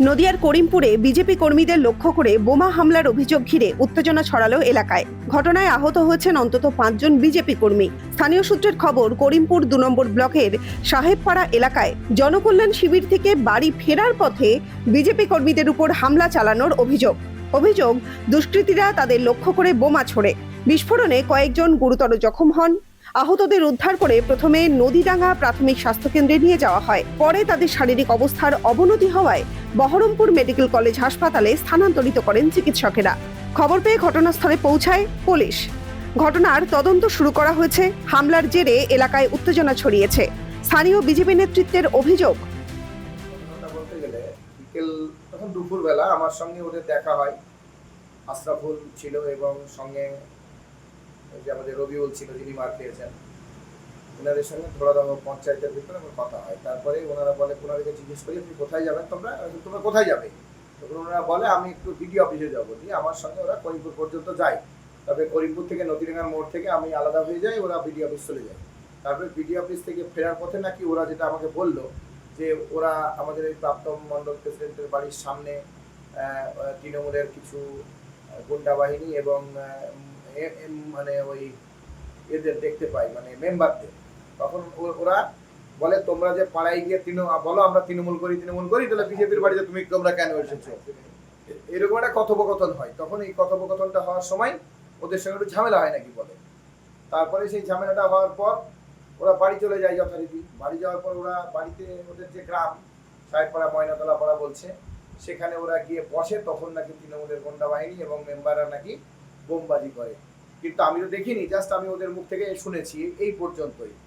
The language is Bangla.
নদিয়ার করিমপুরে বিজেপি কর্মীদের লক্ষ্য করে বোমা হামলার অভিযোগ ঘিরে উত্তেজনা ছড়ালো এলাকায়। ঘটনায় আহত হয়েছেন অন্তত 5 জন বিজেপি কর্মী। স্থানীয় সূত্রের খবর, করিমপুর 2 নম্বর ব্লকের সাহেবপাড়া এলাকায় জনকল্যাণ শিবির থেকে বাড়ি ফেরার পথে বিজেপি কর্মীদের উপর হামলা চালানোর অভিযোগ দুষ্কৃতীরা তাদের লক্ষ্য করে বোমা ছোড়ে। বিস্ফোরণে কয়েকজন গুরুতর জখম হন। আহতদের উদ্ধার করে প্রথমে নদীডাঙ্গা প্রাথমিক স্বাস্থ্যকেন্দ্রে নিয়ে যাওয়া হয়। পরে তাদের শারীরিক অবস্থার অবনতি হওয়ায় বহরমপুর মেডিকেল কলেজ হাসপাতালে স্থানান্তরিত করেন চিকিৎসকেরা। খবর পেয়ে ঘটনাস্থলে পৌঁছায় পুলিশ। ঘটনার তদন্ত শুরু করা হয়েছে। হামলার জেরে এলাকায় উত্তেজনা ছড়িয়েছে। স্থানীয় বিজেপি নেতৃত্বের অভিযোগ, বলতে গেলে বিকেল তখন দুপুরবেলা আমার সঙ্গে ওদের দেখা হয়। আশরাফুল ছিল এবং সঙ্গে যে আমাদের রবিউল ছিল, যিনি মার খেয়েছেন, ওনাদের সঙ্গে ধরাধাম পঞ্চায়েতের ভিতরে আমার কথা হয়। তারপরে ওনারা বলে, ওনাদেরকে জিজ্ঞেস করি আপনি কোথায় যাবেন, তোমরা কোথায় যাবে? তখন ওনারা বলে আমি একটু বিডি অফিসে যাবো। দিয়ে আমার সঙ্গে ওরা করিমপুর পর্যন্ত যায়। তবে করিমপুর থেকে নদীডাঙ্গার মোড় থেকে আমি আলাদা হয়ে যাই, ওরা বিডি অফিস চলে যায়। তারপরে বিডি অফিস থেকে ফেরার পথে নাকি ওরা যেটা আমাকে বললো যে ওরা আমাদের এই প্রাক্তন মন্ডল প্রেসিডেন্টের বাড়ির সামনে তৃণমূলের কিছু গুন্ডা বাহিনী এবং মানে ওই এদের দেখতে পাই, মানে মেম্বারদের। তখন ওরা বলে তোমরা যে পাড়ায় গিয়ে বলো আমরা তৃণমূল করি তাহলে বিজেপির বাড়িতে তোমরা কেন এসেছো? এরকম একটা কথোপকথন হয়। তখন এই কথোপকথনটা হওয়ার সময় ওদের সঙ্গে একটু ঝামেলা হয় নাকি বলে। তারপরে সেই ঝামেলাটা হওয়ার পর ওরা বাড়ি চলে যায় যথারীতি। বাড়ি যাওয়ার পর ওরা বাড়িতে ওদের যে গ্রাম সাহেবপাড়া ময়নাতলা পাড়া বলছে, সেখানে ওরা গিয়ে বসে। তখন নাকি তৃণমূলের গুন্ডা বাহিনী এবং মেম্বাররা নাকি বোমবাজি করে। কিন্তু আমি তো দেখিনি, জাস্ট আমি ওদের মুখ থেকে শুনেছি এই পর্যন্তই।